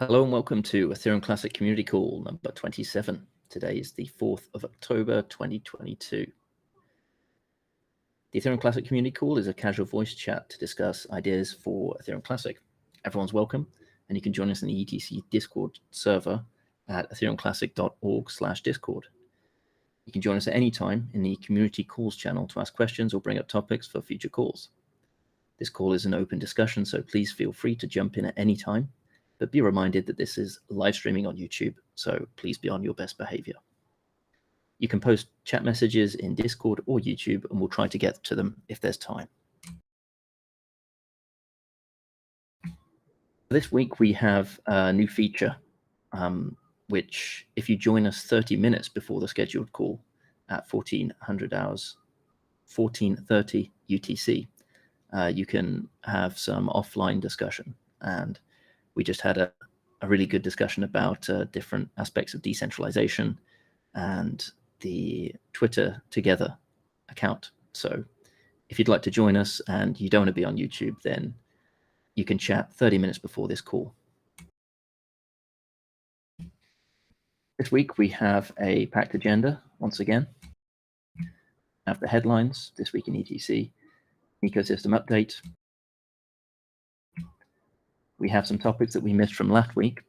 Hello and welcome to Ethereum Classic Community Call number 27. Today is the 4th of October 2022. The Ethereum Classic Community Call is a casual voice chat to discuss ideas for Ethereum Classic. Everyone's welcome, and you can join us in the ETC Discord server at ethereumclassic.org/discord. You can join us at any time in the Community Calls channel to ask questions or bring up topics for future calls. This call is an open discussion, so please feel free to jump in at any time. But be reminded that this is live streaming on YouTube, so please be on your best behavior. You can post chat messages in Discord or YouTube, and we'll try to get to them if there's time. This week we have a new feature, which if you join us 30 minutes before the scheduled call at 1430 UTC, you can have some offline discussion. And we just had a really good discussion about different aspects of decentralization and the Twitter Together account. So if you'd like to join us and you don't want to be on YouTube, then you can chat 30 minutes before this call. This week we have a packed agenda once again. We have the headlines this week in ETC, ecosystem update. We have some topics that we missed from last week.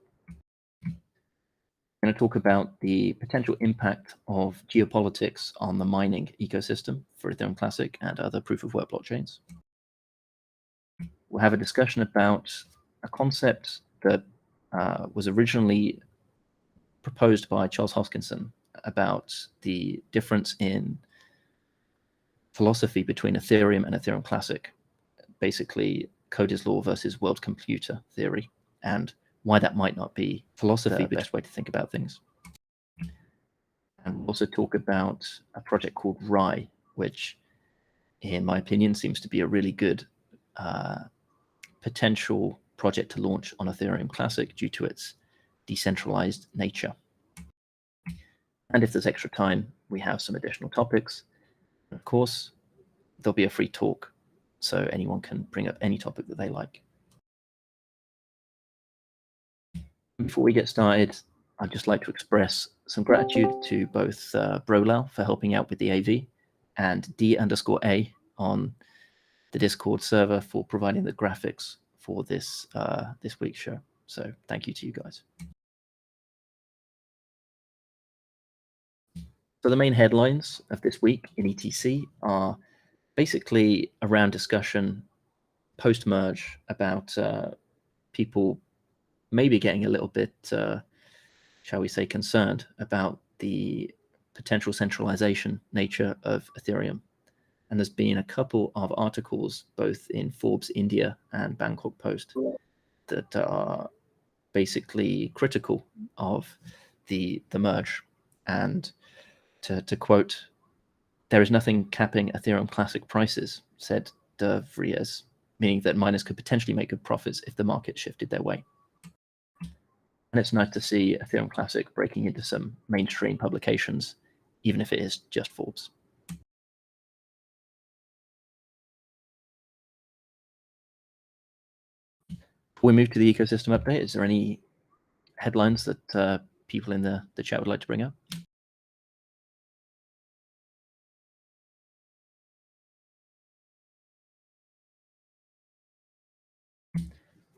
I'm going to talk about the potential impact of geopolitics on the mining ecosystem for Ethereum Classic and other proof-of-work blockchains. We'll have a discussion about a concept that was originally proposed by Charles Hoskinson about the difference in philosophy between Ethereum and Ethereum Classic, basically Cody's law versus world computer theory, and why that might not be philosophy, the best way to think about things. And we'll also talk about a project called Rye, which, in my opinion, seems to be a really good potential project to launch on Ethereum Classic due to its decentralized nature. And if there's extra time, we have some additional topics. And of course, there'll be a free talk, so anyone can bring up any topic that they like. Before we get started, I'd just like to express some gratitude to both Brolal for helping out with the AV and D_A on the Discord server for providing the graphics for this this week's show. So thank you to you guys. So the main headlines of this week in ETC are basically around discussion post-merge about people maybe getting a little bit, shall we say, concerned about the potential centralization nature of Ethereum. And there's been a couple of articles, both in Forbes India and Bangkok Post, that are basically critical of the merge. And to quote, "There is nothing capping Ethereum Classic prices," said De Vries, meaning that miners could potentially make good profits if the market shifted their way. And it's nice to see Ethereum Classic breaking into some mainstream publications, even if it is just Forbes. Before we move to the ecosystem update, is there any headlines that people in the chat would like to bring up?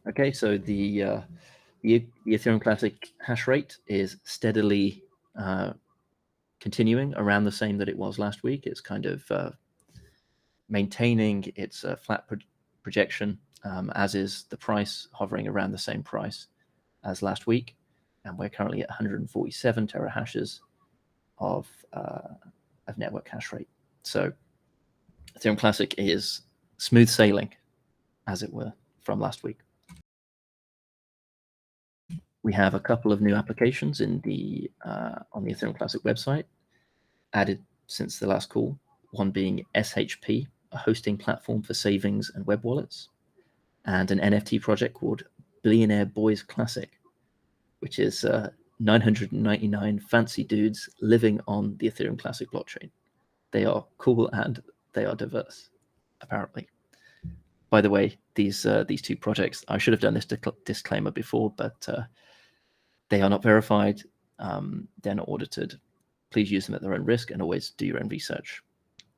Okay, so the Ethereum Classic hash rate is steadily continuing around the same that it was last week. It's kind of maintaining its flat projection, as is the price, hovering around the same price as last week. And we're currently at 147 terahashes of network hash rate. So Ethereum Classic is smooth sailing, as it were, from last week. We have a couple of new applications in the on the Ethereum Classic website added since the last call, one being SHP, a hosting platform for savings and web wallets, and an NFT project called Billionaire Boys Classic, which is 999 fancy dudes living on the Ethereum Classic blockchain. They are cool and they are diverse, apparently. by the way, these two projects, I should have done this disclaimer before, but they are not verified. They're not audited. Please use them at their own risk and always do your own research.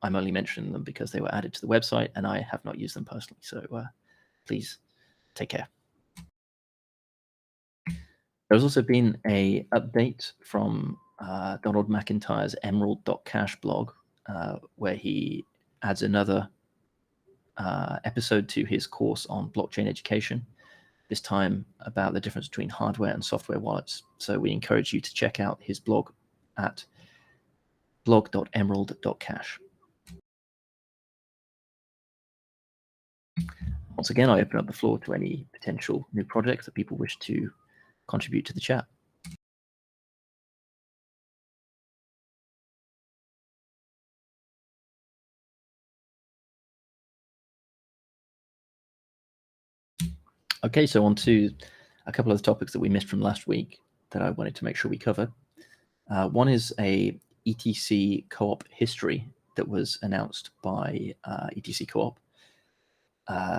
I'm only mentioning them because they were added to the website and I have not used them personally. So please take care. There's also been a update from Donald McIntyre's emerald.cash blog, where he adds another episode to his course on blockchain education, this time about the difference between hardware and software wallets. So we encourage you to check out his blog at blog.emerald.cash. Once again, I open up the floor to any potential new projects that people wish to contribute to the chat. Okay, so on to a couple of the topics that we missed from last week that I wanted to make sure we covered. One is a ETC co-op history that was announced by ETC Co-op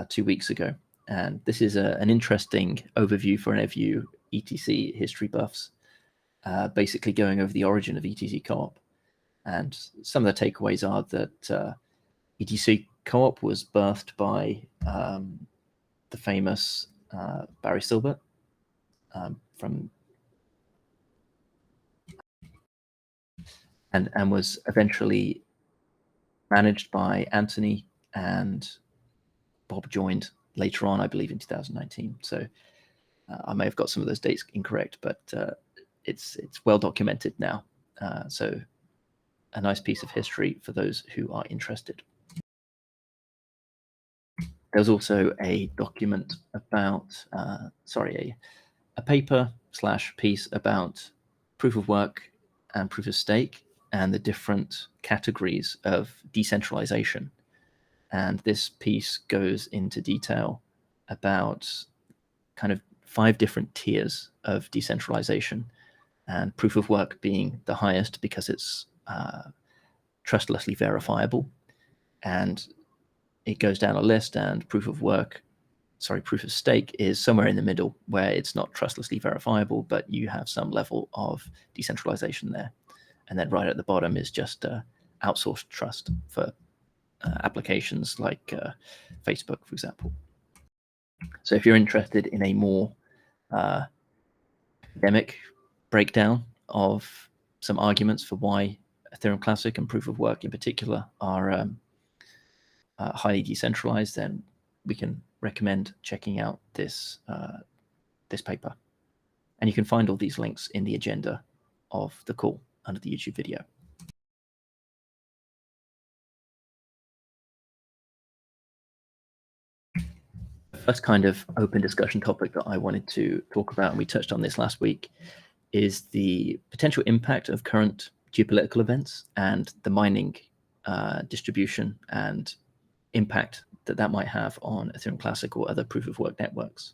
2 weeks ago. And this is an interesting overview for any of you ETC history buffs, basically going over the origin of ETC Co-op. And some of the takeaways are that ETC Co-op was birthed by the famous Barry Silbert from and was eventually managed by Anthony, and Bob joined later on, I believe in 2019. So I may have got some of those dates incorrect, but it's well documented now. So a nice piece of history for those who are interested. There's also a document about, a paper / piece about proof of work and proof of stake and the different categories of decentralization. And this piece goes into detail about kind of 5 different tiers of decentralization, and proof of work being the highest because it's trustlessly verifiable. And it goes down a list, and proof of stake is somewhere in the middle, where it's not trustlessly verifiable, but you have some level of decentralization there. And then right at the bottom is just outsourced trust for applications like Facebook, for example. So if you're interested in a more academic breakdown of some arguments for why Ethereum Classic and proof of work in particular are highly decentralized, then we can recommend checking out this this paper. And you can find all these links in the agenda of the call under the YouTube video. The first kind of open discussion topic that I wanted to talk about, and we touched on this last week, is the potential impact of current geopolitical events and the mining distribution and impact that that might have on Ethereum Classic or other proof of work networks.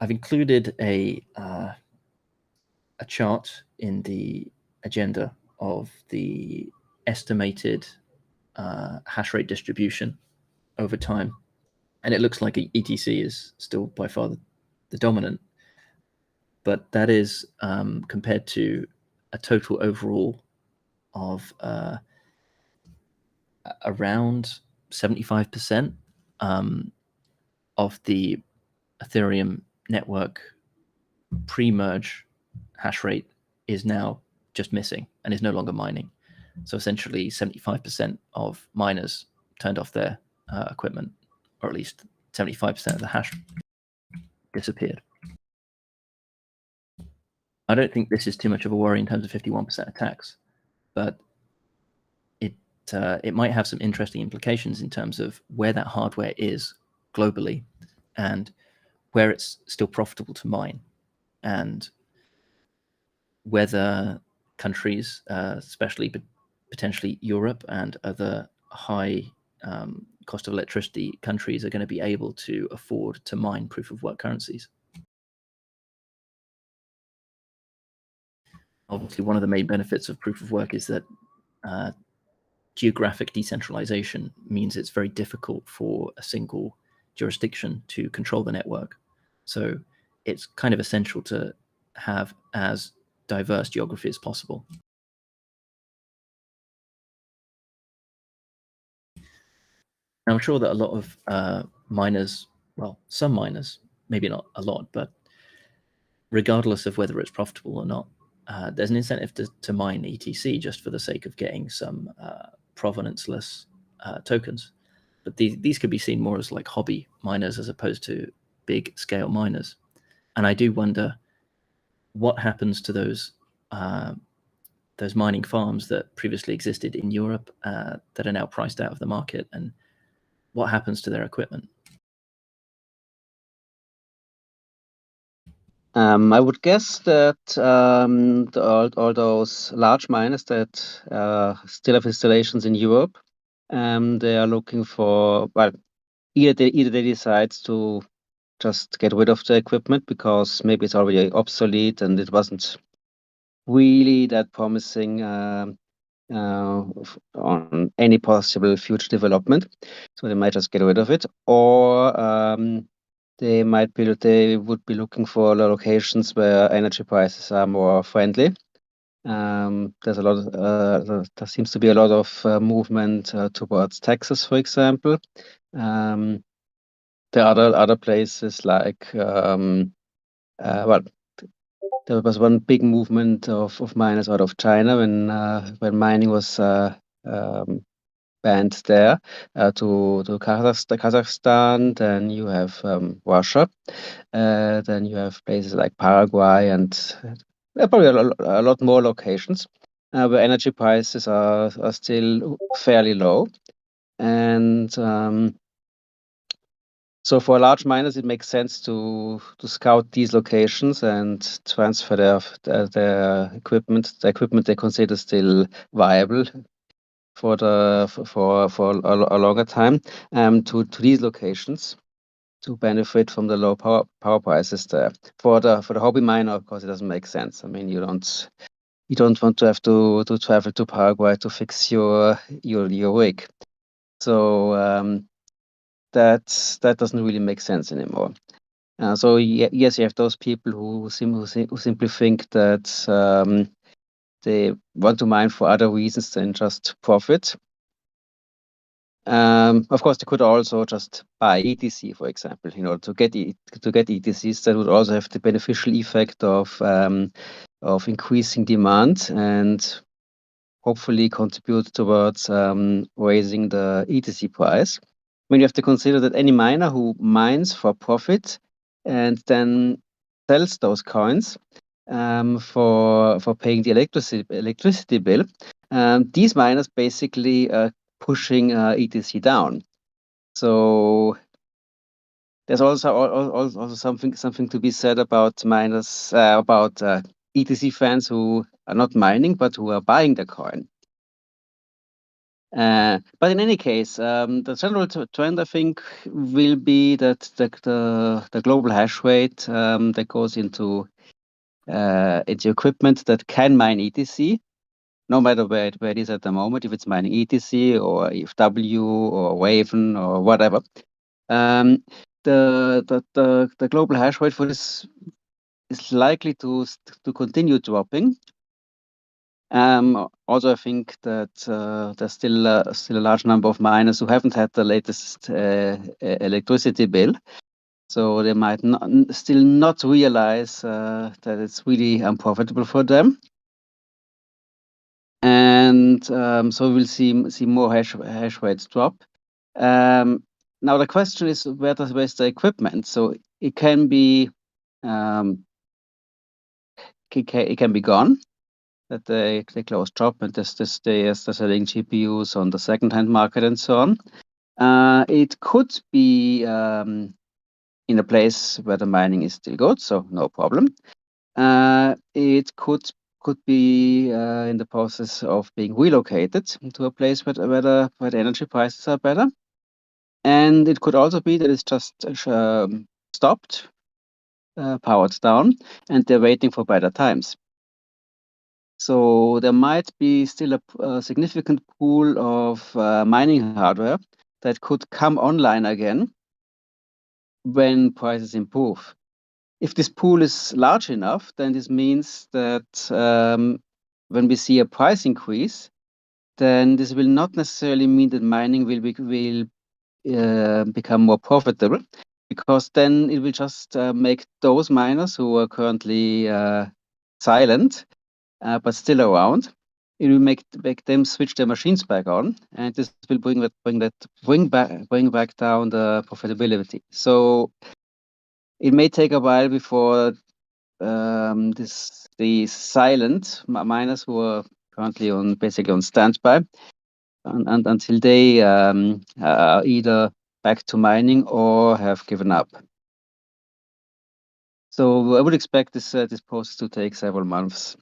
I've included a chart in the agenda of the estimated hash rate distribution over time, and it looks like ETC is still by far the dominant, but that is compared to a total overall of around 75% of the Ethereum network pre-merge hash rate is now just missing and is no longer mining. So essentially 75% of miners turned off their equipment, or at least 75% of the hash disappeared. I don't think this is too much of a worry in terms of 51% attacks, but it might have some interesting implications in terms of where that hardware is globally and where it's still profitable to mine, and whether countries, especially potentially Europe and other high cost of electricity countries, are going to be able to afford to mine proof of work currencies. Obviously, one of the main benefits of proof of work is that geographic decentralization means it's very difficult for a single jurisdiction to control the network. So it's kind of essential to have as diverse geography as possible. I'm sure that a lot of miners, well, some miners, maybe not a lot, but regardless of whether it's profitable or not, there's an incentive to mine ETC just for the sake of getting some provenance-less tokens. But these could be seen more as like hobby miners as opposed to big scale miners. And I do wonder what happens to those mining farms that previously existed in Europe that are now priced out of the market, and what happens to their equipment. I would guess that all those large miners that still have installations in Europe, they are looking for, well, either they decide to just get rid of the equipment because maybe it's already obsolete and it wasn't really that promising on any possible future development, so they might just get rid of it, or they would be looking for locations where energy prices are more friendly. There's a lot there seems to be a lot of movement towards Texas, for example. There are other places like well, there was one big movement of miners out of China when mining was banned there to Kazakhstan. Then you have Russia. Then you have places like Paraguay and probably a lot more locations where energy prices are still fairly low. And so for large miners, it makes sense to scout these locations and transfer their equipment, the equipment they consider still viable for a longer time, to these locations to benefit from the low power prices there. For the hobby miner, of course, it doesn't make sense. I mean, you don't want to have to travel to Paraguay to fix your rig. So that doesn't really make sense anymore. So yes, you have those people who simply think that they want to mine for other reasons than just profit. Of course, they could also just buy ETC, for example, to get ETCs. That would also have the beneficial effect of increasing demand and hopefully contribute towards raising the ETC price. I mean, you have to consider that any miner who mines for profit and then sells those coins for paying the electricity bill, these miners basically pushing ETC down. So there's also something to be said about miners, about ETC fans who are not mining but who are buying the coin. But in any case, the general trend, I think, will be that the global hash rate that goes into equipment that can mine ETC, no matter where it is at the moment, if it's mining ETC or EFW or Waven or whatever. The global hash rate for this is likely to continue dropping. Also, I think that there's still a large number of miners who haven't had the latest electricity bill, so they might still not realize that it's really unprofitable for them. And so we'll see more hash rates drop. Now the question is, where's the equipment? So it can be it can be gone, that they close shop and they're selling GPUs on the second-hand market and so on. It could be in a place where the mining is still good, so no problem. It could be in the process of being relocated to a place where the energy prices are better. And it could also be that it's just stopped, powered down, and they're waiting for better times. So there might be still a significant pool of mining hardware that could come online again when prices improve. If this pool is large enough, then this means that when we see a price increase, then this will not necessarily mean that mining will become more profitable, because then it will just make those miners who are currently silent but still around. It will make them switch their machines back on, and this will bring back down the profitability. So it may take a while before the silent miners who are currently basically on standby, and until they are either back to mining or have given up. So I would expect this process to take several months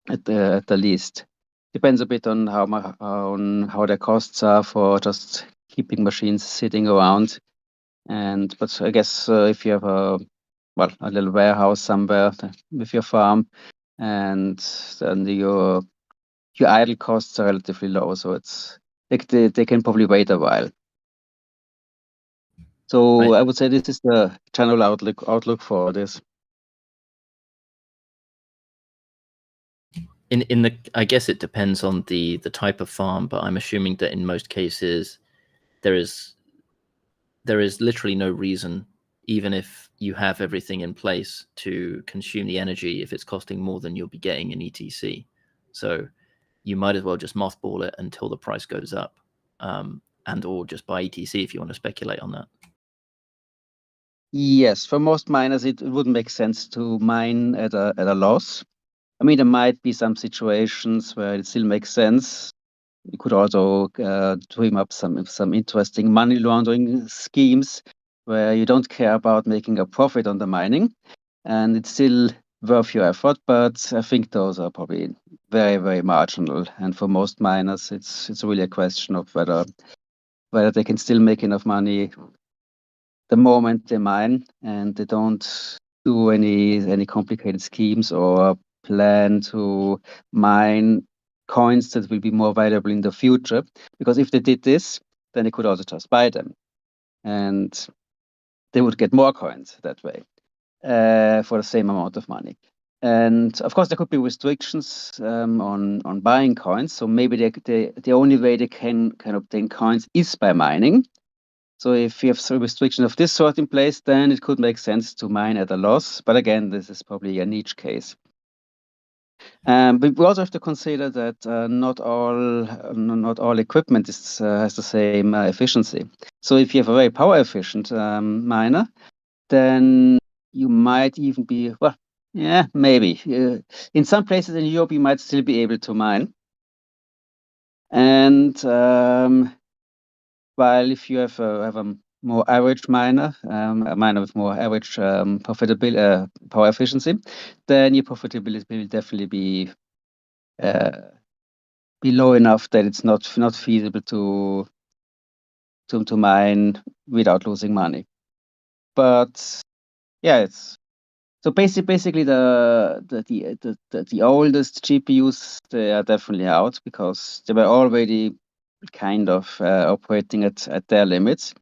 at the least. Depends a bit on how the costs are for just keeping machines sitting around. But I guess if you have a little warehouse somewhere with your farm, and then your idle costs are relatively low, so it's like they can probably wait a while. So Right. I would say this is the general outlook for this. I guess it depends on the type of farm, but I'm assuming that in most cases there is literally no reason, even if you have everything in place, to consume the energy if it's costing more than you'll be getting in ETC. So you might as well just mothball it until the price goes up, and or just buy ETC if you want to speculate on that. Yes, for most miners, it wouldn't make sense to mine at a loss. I mean, there might be some situations where it still makes sense. You could also dream up some interesting money laundering schemes where you don't care about making a profit on the mining, and it's still worth your effort. But I think those are probably very, very marginal. And for most miners, it's really a question of whether they can still make enough money the moment they mine, and they don't do any complicated schemes or plan to mine coins that will be more valuable in the future. Because if they did this, then they could also just buy them, and they would get more coins that way for the same amount of money. And of course, there could be restrictions on buying coins. So maybe the only way they can obtain coins is by mining. So if you have some restriction of this sort in place, then it could make sense to mine at a loss. But again, this is probably a niche case. But we also have to consider that not all equipment has the same efficiency. So if you have a very power efficient miner, then you might even be, maybe. In some places in Europe, you might still be able to mine. And while if you have a more average miner, a miner with more average profitability, power efficiency, then your profitability will definitely be low enough that it's not feasible to mine without losing money. But yeah, it's so basically the oldest GPUs, they are definitely out because they were already kind of operating at their limits.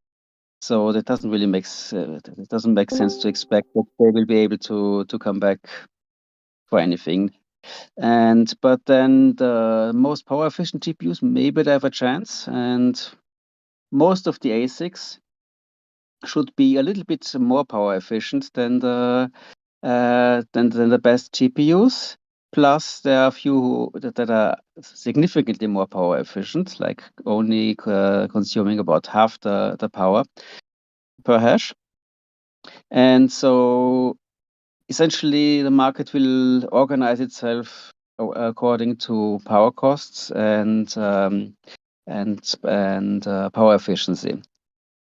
So that doesn't really it doesn't make sense to expect that they will be able to come back for anything. But then the most power efficient GPUs, maybe they have a chance, and most of the ASICs should be a little bit more power efficient than the best GPUs. Plus, there are a few that are significantly more power efficient, like only consuming about half the power per hash. And so essentially the market will organize itself according to power costs and power efficiency.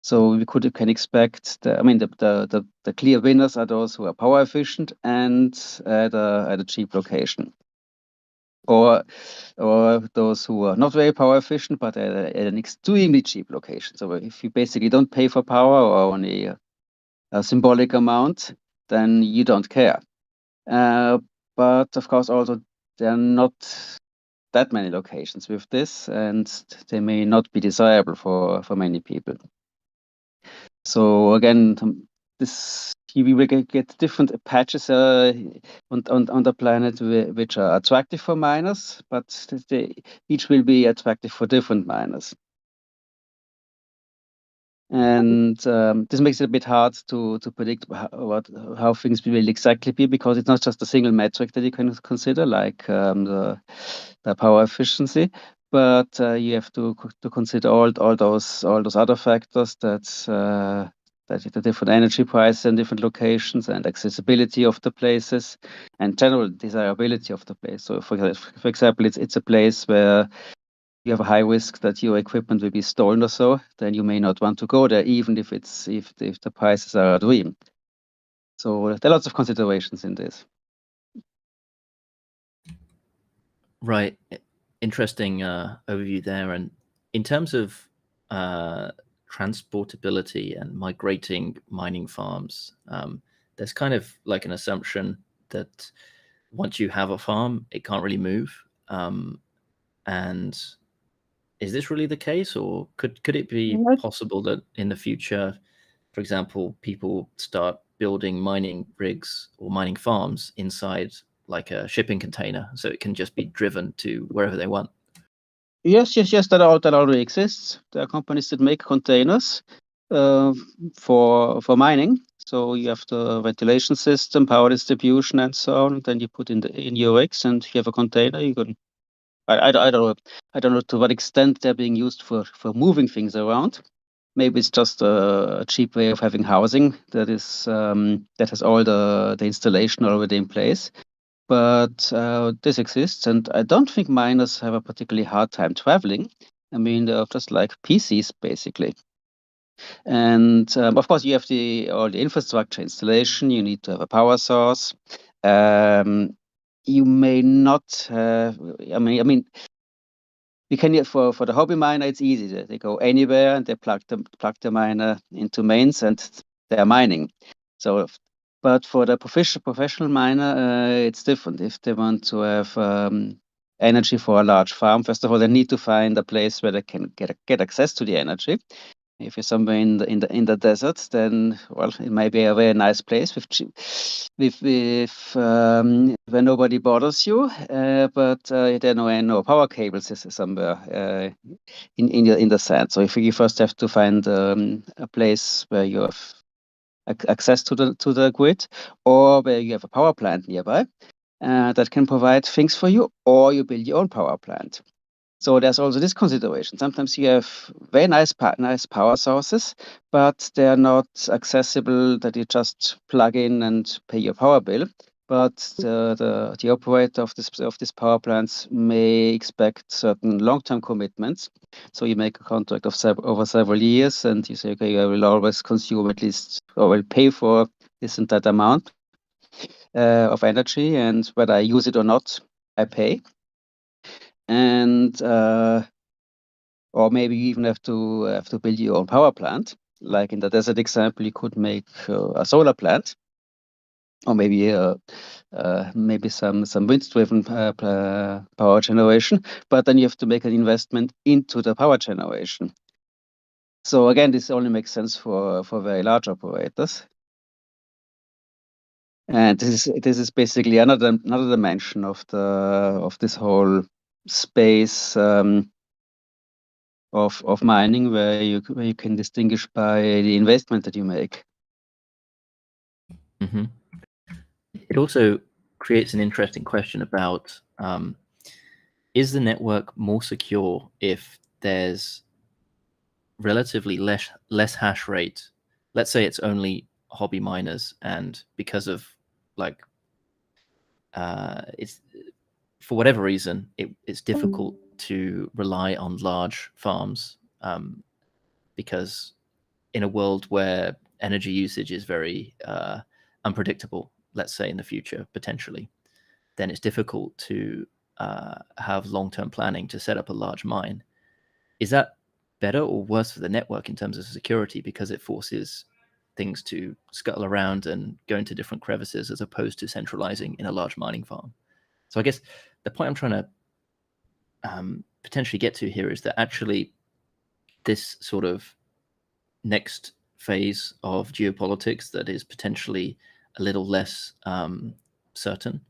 So we can expect the clear winners are those who are power efficient and at a cheap location, or those who are not very power efficient but at an extremely cheap location. So if you basically don't pay for power or only a symbolic amount, then you don't care. But of course, also there are not that many locations with this, and they may not be desirable for many people. So again, this we will get different patches on the planet which are attractive for miners, but they each will be attractive for different miners. And this makes it a bit hard to predict how things will exactly be, because it's not just a single metric that you can consider, like the power efficiency, but you have to consider all those other factors that the different energy prices in different locations, and accessibility of the places, and general desirability of the place. So, for example, it's a place where you have a high risk that your equipment will be stolen or so, then you may not want to go there, even if the prices are a dream. So there are lots of considerations in this. Right. Interesting overview there. And in terms of transportability and migrating mining farms, there's kind of like an assumption that once you have a farm, it can't really move. And is this really the case, or could it be possible that in the future, for example, people start building mining rigs or mining farms inside like a shipping container, so it can just be driven to wherever they want? Yes, that already exists. There are companies that make containers for mining. So you have the ventilation system, power distribution, and so on. Then you put in your rigs, and you have a container. You can. I don't know to what extent they're being used for moving things around. Maybe it's just a cheap way of having housing that is that has all the installation already in place. But this exists, and I don't think miners have a particularly hard time traveling. I mean, they're just like PCs basically. And of course, you have all the infrastructure installation. You need to have a power source. You may not have. I mean, you can for the hobby miner, it's easy. They go anywhere and they plug the miner into mains, and they are mining. So, but for the professional miner, it's different. If they want to have energy for a large farm, first of all, they need to find a place where they can get access to the energy. If you're somewhere in the desert, then well, it might be a very nice place with where nobody bothers you, but there are no power cables somewhere in the sand. So if you first have to find a place where you have access to the grid, or where you have a power plant nearby that can provide things for you, or you build your own power plant. So there's also this consideration. Sometimes you have very nice power sources, but they are not accessible that you just plug in and pay your power bill. But the operator of this power plants may expect certain long-term commitments. So you make a contract of over several years, and you say, okay, I will always consume at least, or will pay for this and that amount of energy, and whether I use it or not, I pay. And or maybe you even have to build your own power plant. Like in the desert example, you could make a solar plant, or maybe some wind-driven power generation. But then you have to make an investment into the power generation. So again, this only makes sense for very large operators. And this is basically another dimension of this whole space of mining, where you can distinguish by the investment that you make. Mm-hmm. It also creates an interesting question about is the network more secure if there's relatively less hash rate? Let's say it's only hobby miners, and because of like it's for whatever reason it's difficult to rely on large farms, because in a world where energy usage is very unpredictable, let's say in the future potentially, then it's difficult to have long-term planning to set up a large mine. Is that better or worse for the network in terms of security, because it forces things to scuttle around and go into different crevices as opposed to centralizing in a large mining farm? So I guess the point I'm trying to potentially get to here is that actually this sort of next phase of geopolitics that is potentially a little less certain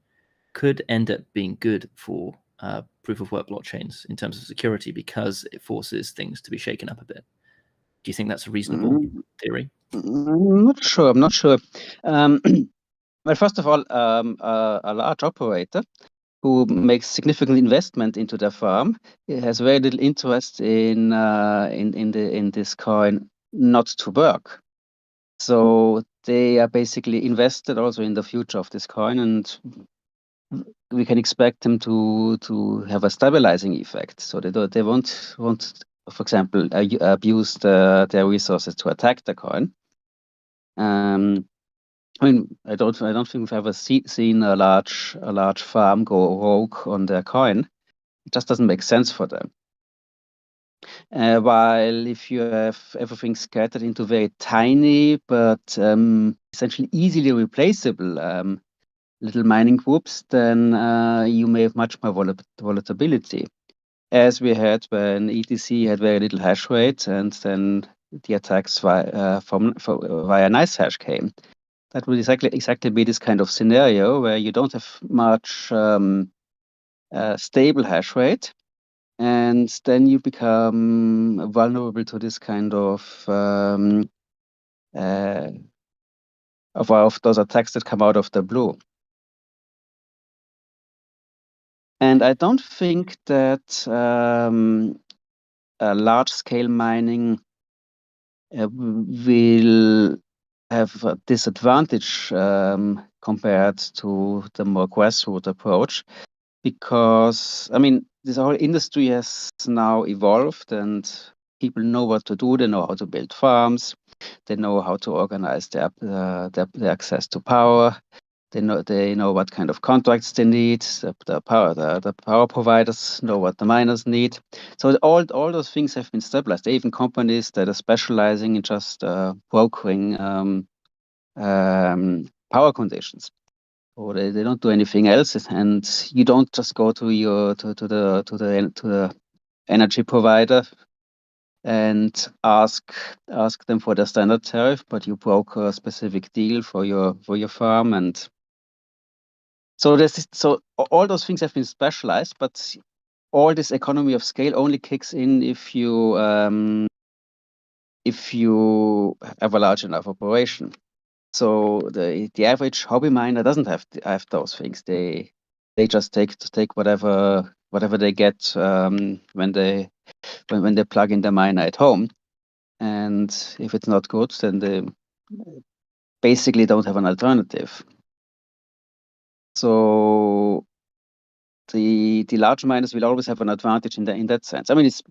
could end up being good for proof of work blockchains in terms of security, because it forces things to be shaken up a bit. Do you think that's a reasonable theory? I'm not sure. Well, first of all, a large operator who makes significant investment into their farm has very little interest in this coin not to work. So they are basically invested also in the future of this coin, and we can expect them to have a stabilizing effect. So they won't, for example, abuse their resources to attack the coin. I mean, I don't think we've ever seen a large farm go rogue on their coin. It just doesn't make sense for them. While if you have everything scattered into very tiny but essentially easily replaceable little mining groups, then you may have much more volatility, as we had when ETC had very little hash rate, and then the attacks via NiceHash came. That would exactly be this kind of scenario where you don't have much stable hash rate, and then you become vulnerable to this kind of those attacks that come out of the blue. And I don't think that large-scale mining will have a disadvantage compared to the more grassroots approach, because I mean this whole industry has now evolved and people know what to do. They know how to build farms. They know how to organize their access to power. They know what kind of contracts they need. The power providers know what the miners need. So all those things have been stabilized. There are even companies that are specializing in just brokering power conditions, or they don't do anything else. And you don't just go to the energy provider and ask them for their standard tariff, but you broker a specific deal for your farm. And so all those things have been specialized, but all this economy of scale only kicks in if you have a large enough operation. So the average hobby miner doesn't have those things. They just take whatever they get when they plug in the miner at home, and if it's not good, then they basically don't have an alternative. So the large miners will always have an advantage in that sense. I mean, it's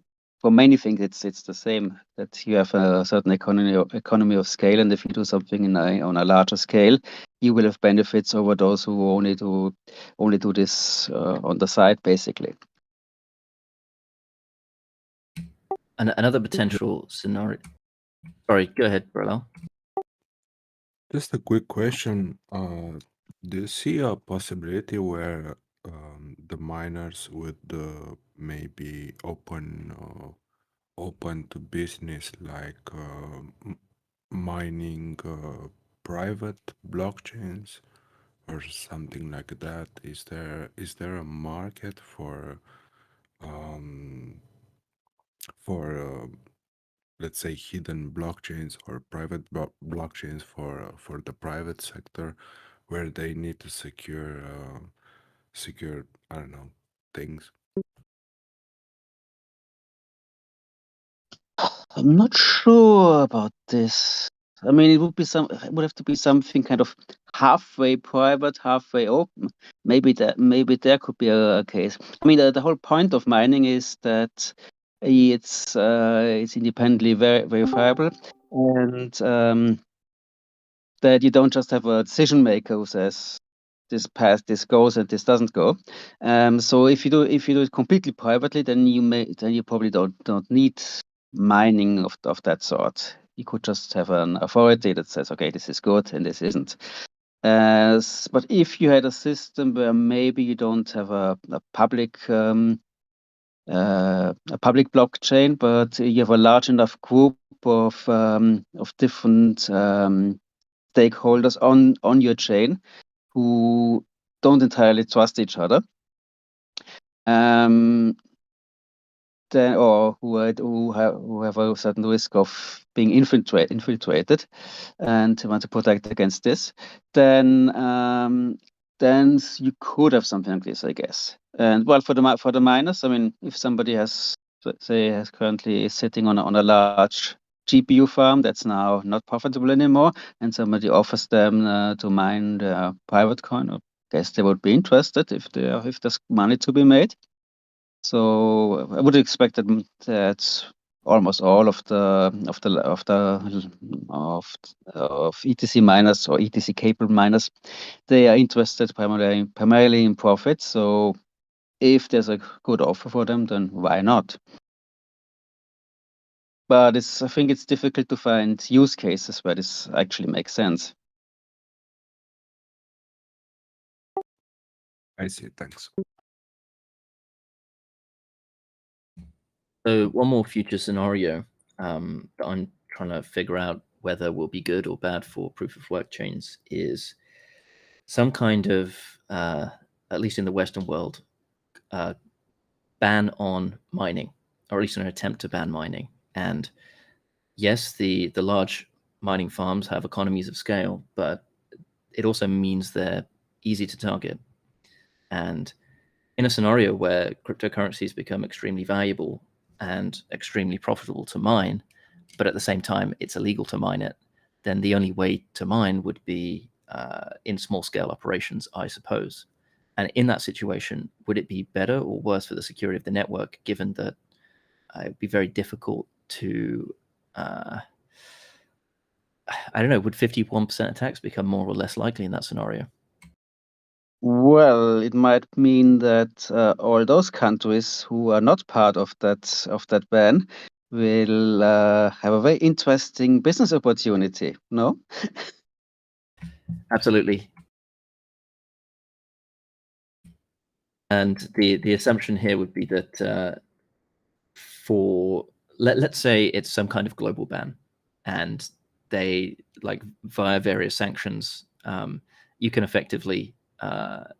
for many things it's the same, that you have a certain economy of scale, and if you do something on a larger scale, you will have benefits over those who only do this on the side, basically. And another potential scenario. Sorry, go ahead, Brelal. Just a quick question. Do you see a possibility where the miners would maybe open to business, like mining private blockchains or something like that? Is there a market for let's say hidden blockchains or private blockchains for the private sector, where they need to secure I don't know, things? I'm not sure about this. I mean, it would have to be something kind of halfway private, halfway open. Maybe there could be a case. I mean, the whole point of mining is that it's independently verifiable, and that you don't just have a decision maker who says this goes and this doesn't go. So if you do it completely privately, then you probably don't need mining of that sort. You could just have an authority that says, okay, this is good and this isn't. But if you had a system where maybe you don't have a public blockchain, but you have a large enough group of different stakeholders on your chain who don't entirely trust each other, then, or who have a certain risk of being infiltrated and want to protect against this, then you could have something like this, I guess. And well, for the miners, I mean, if somebody has, let's say, has currently sitting on a large GPU farm that's now not profitable anymore, and somebody offers them to mine their private coin, I guess they would be interested if there's money to be made. So I would expect that almost all of ETC miners or ETC capable miners, they are interested primarily in profit. So if there's a good offer for them, then why not? But I think it's difficult to find use cases where this actually makes sense. I see. Thanks. So one more future scenario that I'm trying to figure out whether will be good or bad for proof of work chains is some kind of, at least in the Western world, ban on mining, or at least an attempt to ban mining. And yes, the large mining farms have economies of scale, but it also means they're easy to target. And in a scenario where cryptocurrencies become extremely valuable and extremely profitable to mine, but at the same time it's illegal to mine it, then the only way to mine would be in small scale operations, I suppose. And in that situation, would it be better or worse for the security of the network, given that it would be very difficult to, I don't know, would 51% attacks become more or less likely in that scenario? Well, it might mean that all those countries who are not part of that ban will have a very interesting business opportunity. No? Absolutely. And the assumption here would be that for let's say it's some kind of global ban, and they, like, via various sanctions, you can effectively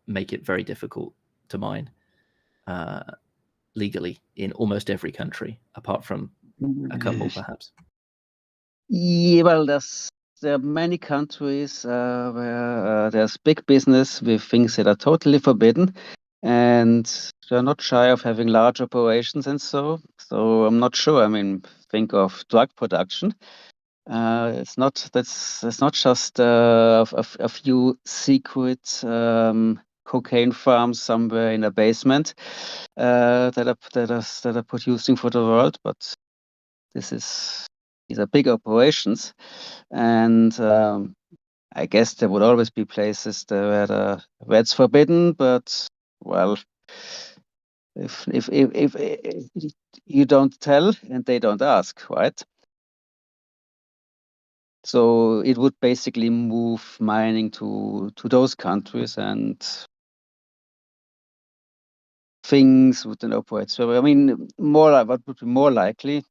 make it very difficult to mine legally in almost every country, apart from a couple, perhaps. Yeah, well, there are many countries where there's big business with things that are totally forbidden, and they're not shy of having large operations and so. So I'm not sure. I mean, think of drug production. It's not just a few secret cocaine farms somewhere in a basement that are producing for the world, but these are big operations, and I guess there would always be places where it's forbidden, but well, if you don't tell and they don't ask, right? So it would basically move mining to those countries, and things would then operate. So I mean, what would be more likely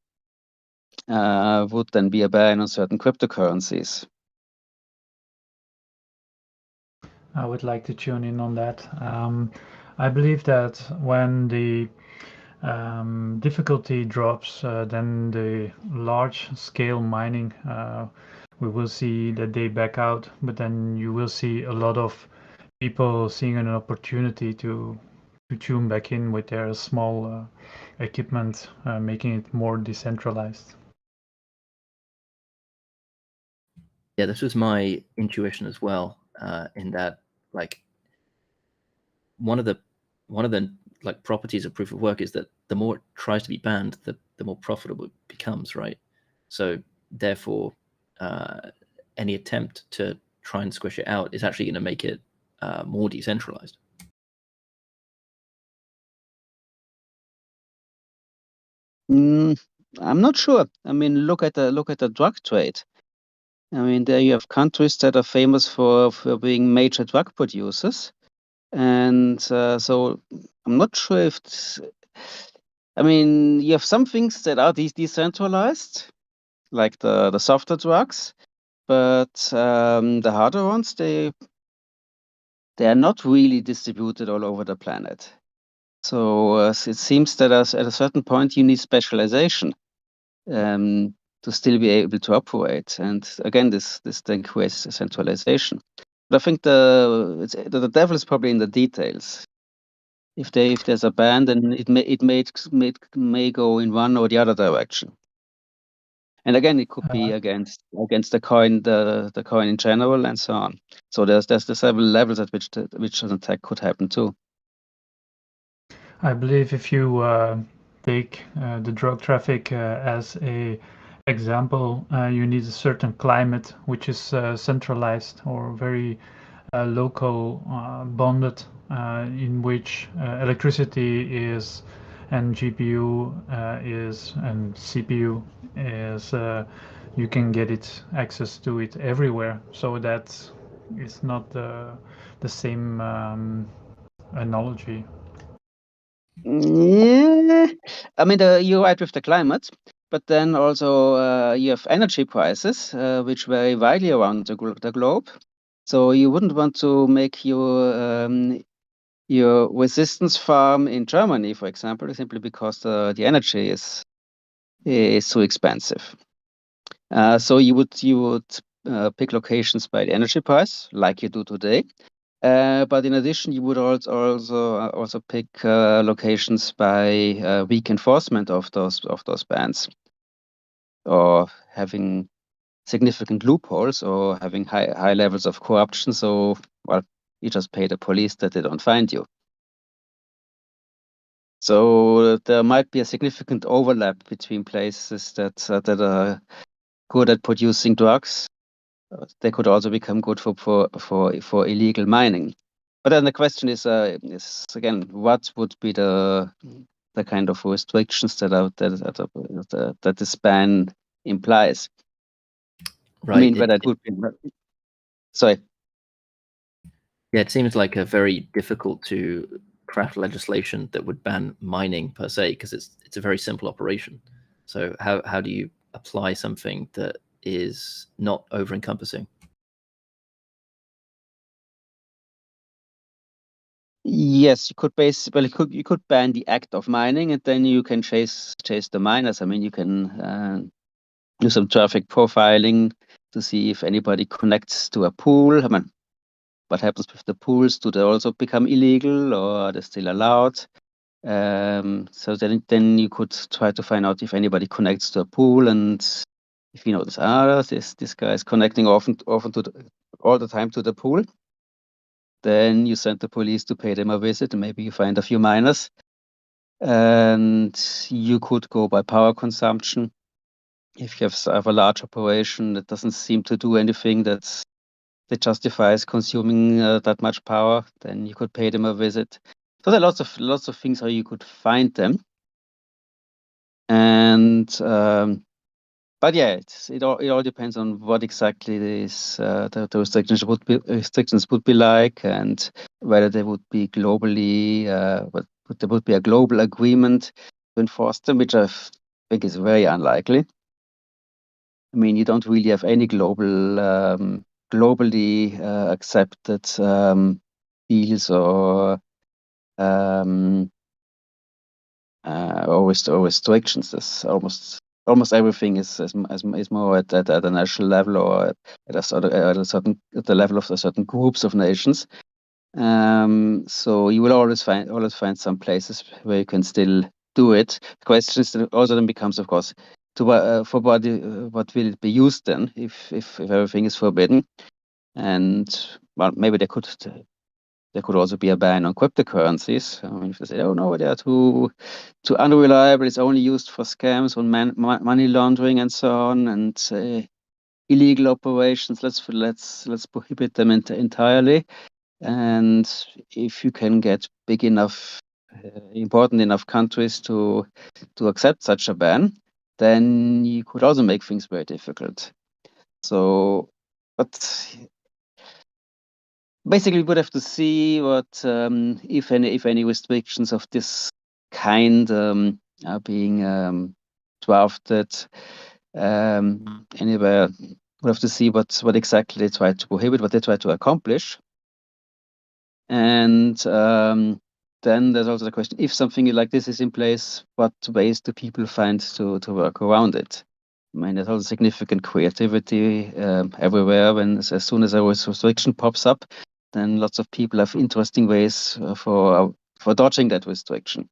would then be a ban on certain cryptocurrencies. I would like to tune in on that. I believe that when the difficulty drops, then the large-scale mining, we will see that they back out, but then you will see a lot of people seeing an opportunity to tune back in with their small equipment, making it more decentralized. Yeah, this was my intuition as well, in that, like, one of the like properties of proof of work is that the more it tries to be banned, the more profitable it becomes, right? So therefore, any attempt to try and squish it out is actually going to make it more decentralized. I'm not sure. I mean, look at the drug trade. I mean, there you have countries that are famous for being major drug producers. And so I'm not sure if I mean, you have some things that are decentralized, like the softer drugs, but the harder ones, they are not really distributed all over the planet. So it seems that at a certain point you need specialization to still be able to operate. And again, this then creates centralization. But I think the devil is probably in the details. If there's a ban, then it may go in one or the other direction. And again, it could be against the coin in general, and so on. So there's the several levels at which an attack could happen too. I believe if you take the drug traffic as a example, you need a certain climate which is centralized or very local bonded, in which electricity is and GPU is and CPU is you can get it access to it everywhere. So that is not the same analogy. Yeah, I mean, you're right with the climate, but then also you have energy prices, which vary widely around the globe. So you wouldn't want to make your resistance farm in Germany, for example, simply because the energy is so expensive. So you would pick locations by the energy price, like you do today. But in addition, you would also pick locations by weak enforcement of those bans, or having significant loopholes, or having high levels of corruption. So, well, you just pay the police that they don't find you. So there might be a significant overlap between places that are good at producing drugs. They could also become good for illegal mining. But then the question is again, what would be the kind of restrictions that this ban implies? Right. I mean, whether it would be. Sorry. Yeah, it seems like a very difficult to craft legislation that would ban mining per se, because it's a very simple operation. So how do you apply something that is not over encompassing? Yes, you could basically you could ban the act of mining, and then you can chase the miners. I mean, you can do some traffic profiling to see if anybody connects to a pool. I mean, what happens with the pools? Do they also become illegal, or are they still allowed? So then you could try to find out if anybody connects to a pool, and if you notice, this guy is connecting often all the time to the pool. Then you send the police to pay them a visit, and maybe you find a few miners. And you could go by power consumption. If you have a large operation that doesn't seem to do anything that justifies consuming that much power, then you could pay them a visit. So there are lots of things how you could find them. And but yeah, it all depends on what exactly the restrictions would be like, and whether they would be globally, there would be a global agreement to enforce them, which I think is very unlikely. I mean, you don't really have any globally accepted deals or restrictions. There's almost everything is more at a national level, or at the level of a certain groups of nations. So you will always find some places where you can still do it. The question also then becomes, of course, for what will it be used then if everything is forbidden? And well, maybe there could also be a ban on cryptocurrencies. I mean, if they say, oh no, they are too unreliable, it's only used for scams, on money laundering, and so on, and illegal operations. Let's prohibit them entirely. And if you can get big enough, important enough countries to accept such a ban, then you could also make things very difficult. So, but basically, we would have to see what, if any restrictions of this kind are being drafted anywhere. We have to see what exactly they try to prohibit, what they try to accomplish. And then there's also the question, if something like this is in place, what ways do people find to work around it? I mean, there's also significant creativity everywhere. As soon as a restriction pops up, then lots of people have interesting ways for dodging that restriction.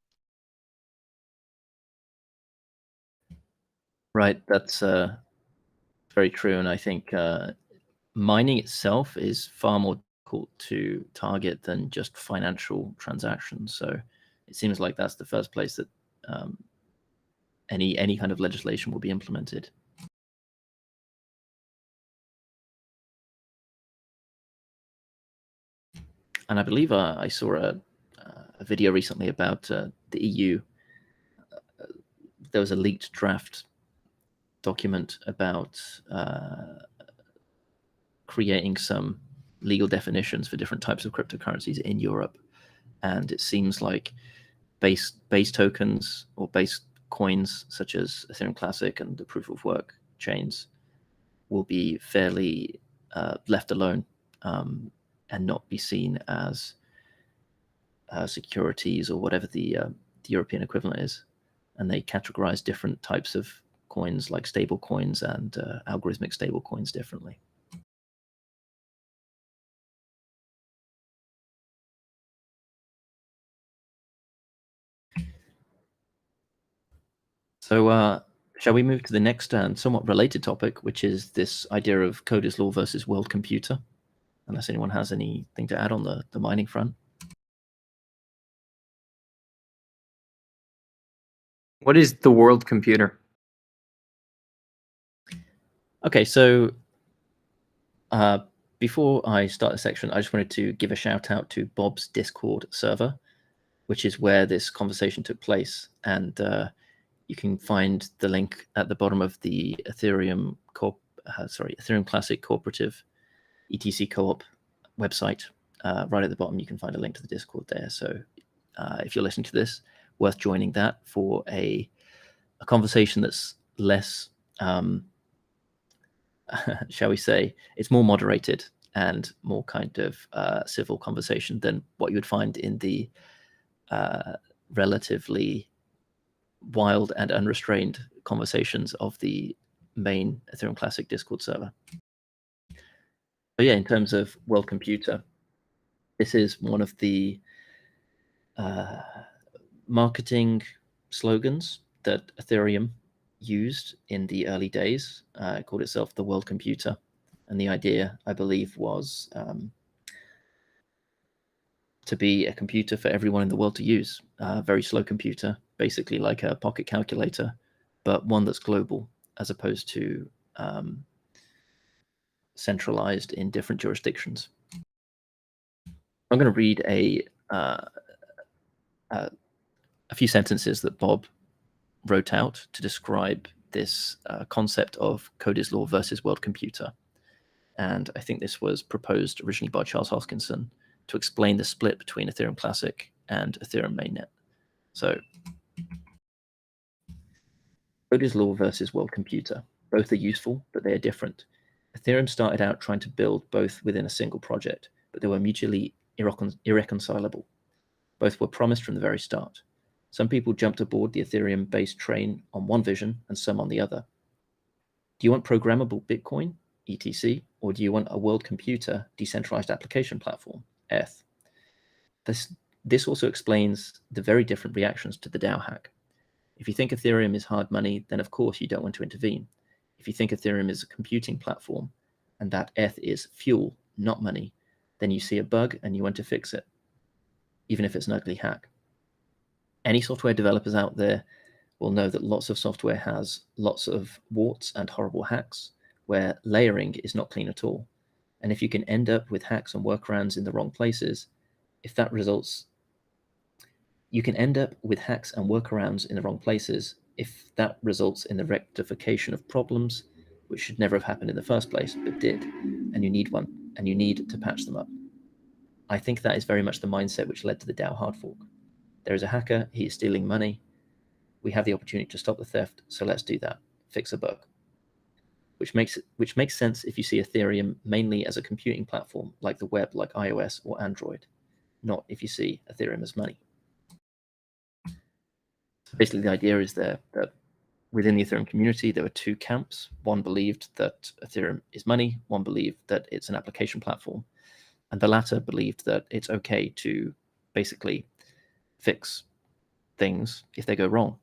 Right, that's very true, and I think mining itself is far more difficult to target than just financial transactions. So it seems like that's the first place that any kind of legislation will be implemented. And I believe I saw a video recently about the EU. There was a leaked draft document about creating some legal definitions for different types of cryptocurrencies in Europe. And it seems like base tokens or base coins such as Ethereum Classic and the proof of work chains will be fairly left alone and not be seen as securities or whatever the European equivalent is. And they categorize different types of coins like stable coins and algorithmic stable coins differently. So shall we move to the next and somewhat related topic, which is this idea of code is law versus world computer? Unless anyone has anything to add on the mining front. What is the world computer? Okay, so before I start the section, I just wanted to give a shout out to Bob's Discord server, which is where this conversation took place. And you can find the link at the bottom of the Ethereum Classic Cooperative ETC Co-op website. Right at the bottom, you can find a link to the Discord there. So if you're listening to this, worth joining that for a conversation that's less, shall we say, it's more moderated and more kind of civil conversation than what you would find in the relatively wild and unrestrained conversations of the main Ethereum Classic Discord server. But yeah, in terms of world computer, this is one of the marketing slogans that Ethereum used in the early days. It called itself the world computer. And the idea, I believe, was to be a computer for everyone in the world to use. A very slow computer, basically like a pocket calculator, but one that's global as opposed to centralized in different jurisdictions. I'm going to read a few sentences that Bob wrote out to describe this concept of code is law versus world computer. And I think this was proposed originally by Charles Hoskinson to explain the split between Ethereum Classic and Ethereum mainnet. So, code is law versus world computer. Both are useful, but they are different. Ethereum started out trying to build both within a single project, but they were mutually irreconcilable. Both were promised from the very start. Some people jumped aboard the Ethereum-based train on one vision and some on the other. Do you want programmable Bitcoin, ETC, or do you want a world computer decentralized application platform, ETH? This also explains the very different reactions to the DAO hack. If you think Ethereum is hard money, then of course you don't want to intervene. If you think Ethereum is a computing platform and that ETH is fuel, not money, then you see a bug and you want to fix it, even if it's an ugly hack. Any software developers out there will know that lots of software has lots of warts and horrible hacks where layering is not clean at all. And if you can end up with hacks and workarounds in the wrong places, you can end up with hacks and workarounds in the wrong places if that results in the rectification of problems which should never have happened in the first place, but did, and you need one, and you need to patch them up. I think that is very much the mindset which led to the DAO hard fork. There is a hacker, he is stealing money. We have the opportunity to stop the theft, so let's do that. Fix a bug. Which makes sense if you see Ethereum mainly as a computing platform like the web, like iOS or Android, not if you see Ethereum as money. Basically, the idea is there that within the Ethereum community, there were two camps. One believed that Ethereum is money. One believed that it's an application platform. And the latter believed that it's okay to basically fix things if they go wrong.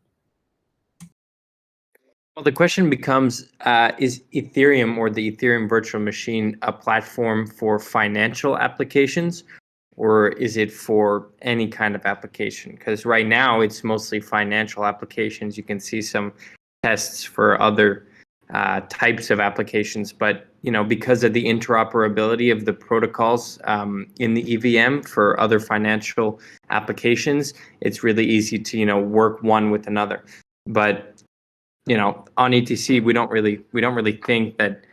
Well, the question becomes, is Ethereum or the Ethereum virtual machine a platform for financial applications, or is it for any kind of application? Because right now it's mostly financial applications. You can see some tests for other types of applications, but because of the interoperability of the protocols in the EVM for other financial applications, it's really easy to work one with another. But on ETC, we don't really think that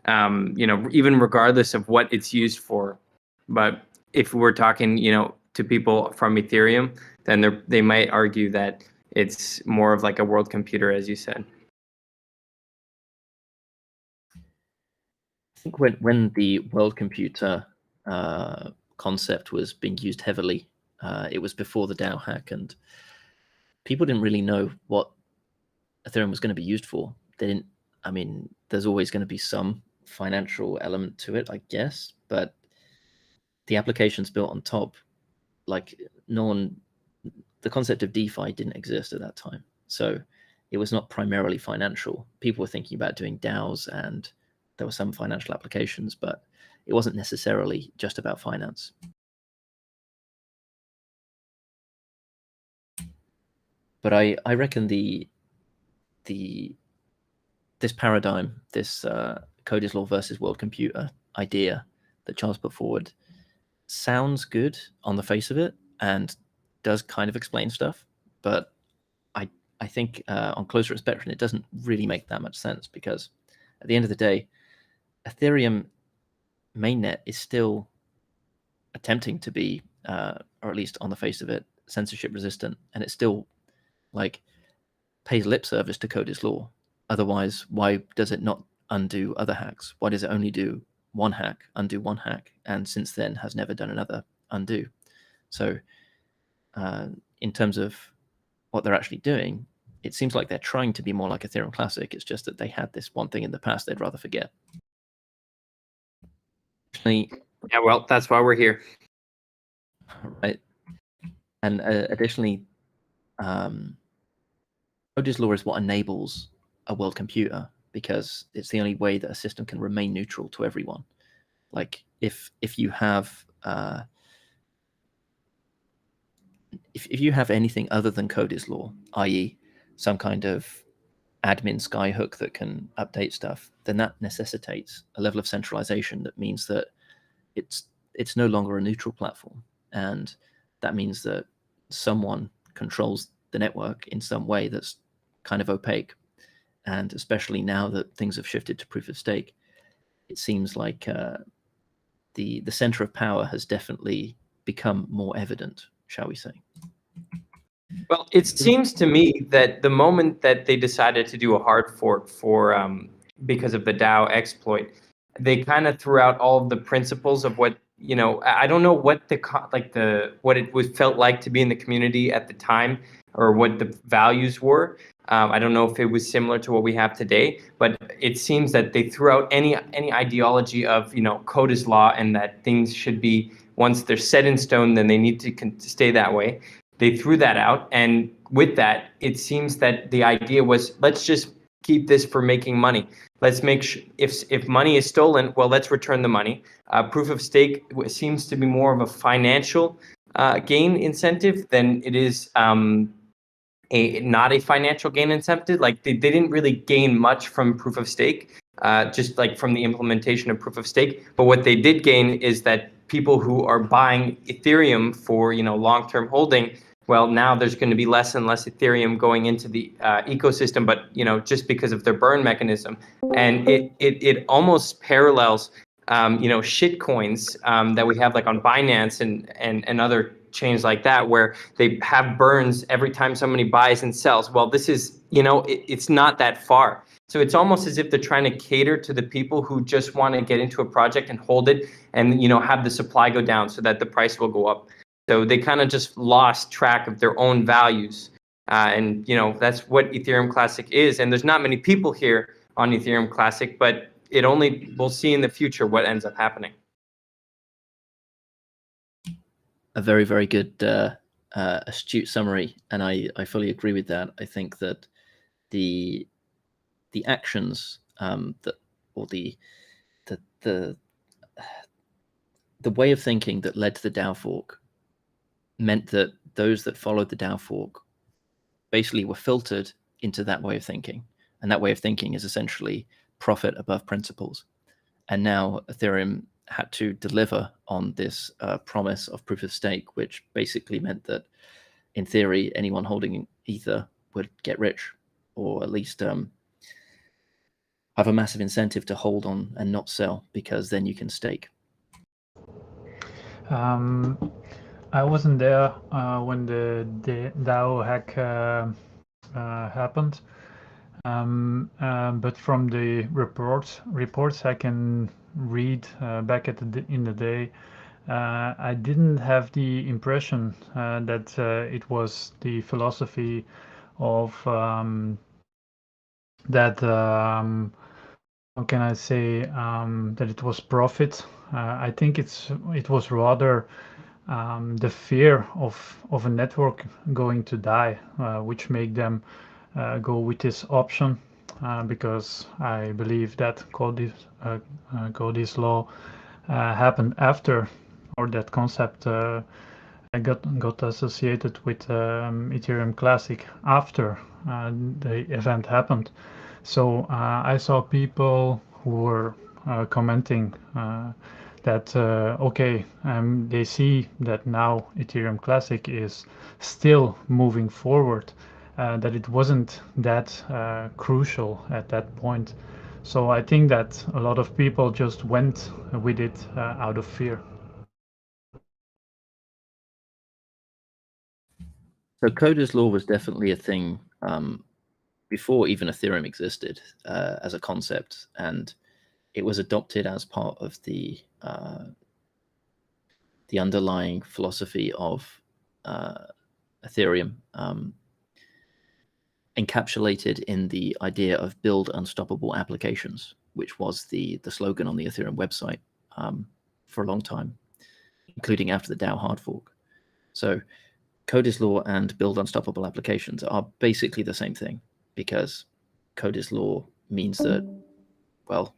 even regardless of what it's used for. But if we're talking to people from Ethereum, then they might argue that it's more of like a world computer, as you said. I think when the world computer concept was being used heavily, it was before the DAO hack, and people didn't really know what Ethereum was going to be used for. There's always going to be some financial element to it, I guess, but the applications built on top, like the concept of DeFi didn't exist at that time. So it was not primarily financial. People were thinking about doing DAOs, and there were some financial applications, but it wasn't necessarily just about finance. But I reckon this paradigm, this code is law versus world computer idea that Charles put forward sounds good on the face of it and does kind of explain stuff, but I think on closer inspection it doesn't really make that much sense, because at the end of the day, Ethereum mainnet is still attempting to be, or at least on the face of it, censorship resistant, and it still pays lip service to code is law. Otherwise, why does it not undo other hacks? Why does it only do one hack, undo one hack, and since then has never done another undo? So in terms of what they're actually doing, it seems like they're trying to be more like Ethereum Classic. It's just that they had this one thing in the past they'd rather forget. Yeah, well, that's why we're here. Right. And additionally, code is law is what enables a world computer, because it's the only way that a system can remain neutral to everyone. Like if you have if you have anything other than code is law, i.e. some kind of admin skyhook that can update stuff, then that necessitates a level of centralization that means that it's no longer a neutral platform, and that means that someone controls the network in some way that's kind of opaque. And especially now that things have shifted to proof of stake, it seems like the center of power has definitely become more evident, shall we say. Well, it seems to me that the moment that they decided to do a hard fork for because of the DAO exploit, they kind of threw out all of the principles of what, I don't know what what it was felt like to be in the community at the time, or what the values were. I don't know if it was similar to what we have today, but it seems that they threw out any ideology of code is law, and that things should be, once they're set in stone, then they need to stay that way. They threw that out, and with that, it seems that the idea was, let's just keep this for making money. Let's make sure if money is stolen, well, let's return the money. Proof of stake seems to be more of a financial gain incentive than it is not a financial gain incentive. Like they didn't really gain much from proof of stake, just like from the implementation of proof of stake. But what they did gain is that people who are buying Ethereum for long-term holding, well, now there's going to be less and less Ethereum going into the ecosystem, but just because of their burn mechanism, and it almost parallels shit coins that we have like on Binance and other chains like that, where they have burns every time somebody buys and sells. Well, this is it's not that far. So it's almost as if they're trying to cater to the people who just want to get into a project and hold it and have the supply go down so that the price will go up. So they kind of just lost track of their own values. And that's what Ethereum Classic is. And there's not many people here on Ethereum Classic, but we'll see in the future what ends up happening. A very, very good astute summary, and I fully agree with that. I think that the actions the way of thinking that led to the DAO fork meant that those that followed the DAO fork basically were filtered into that way of thinking, and that way of thinking is essentially profit above principles. And now Ethereum had to deliver on this promise of proof of stake, which basically meant that, in theory, anyone holding Ether would get rich, or at least have a massive incentive to hold on and not sell, because then you can stake. I wasn't there when the DAO hack happened, but from the reports I can read back in the day, I didn't have the impression that it was the philosophy of that. How can I say that it was profit? I think it was rather the fear of a network going to die, which made them go with this option, because I believe that Cody's law happened after, or that concept got associated with Ethereum Classic after the event happened. So I saw people who were commenting that okay, they see that now Ethereum Classic is still moving forward, that it wasn't that crucial at that point. So I think that a lot of people just went with it out of fear. So Coder's law was definitely a thing before even Ethereum existed as a concept, and it was adopted as part of the underlying philosophy of Ethereum, encapsulated in the idea of build unstoppable applications, which was the slogan on the Ethereum website for a long time, including after the DAO hard fork. So Coder's law and build unstoppable applications are basically the same thing, because Coder's law means that, well,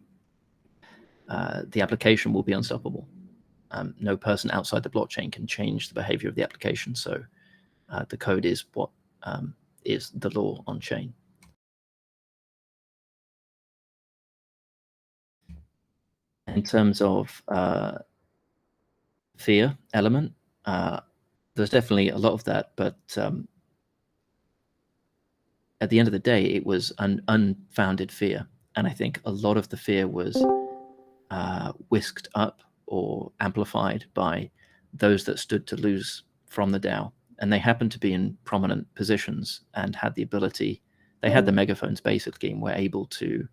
the application will be unstoppable. No person outside the blockchain can change the behavior of the application. So the code is what is the law on chain. In terms of fear element, there's definitely a lot of that, but at the end of the day, it was an unfounded fear. And I think a lot of the fear was whisked up or amplified by those that stood to lose from the DAO. And they happened to be in prominent positions and had the ability, they had the megaphones basically, and were able to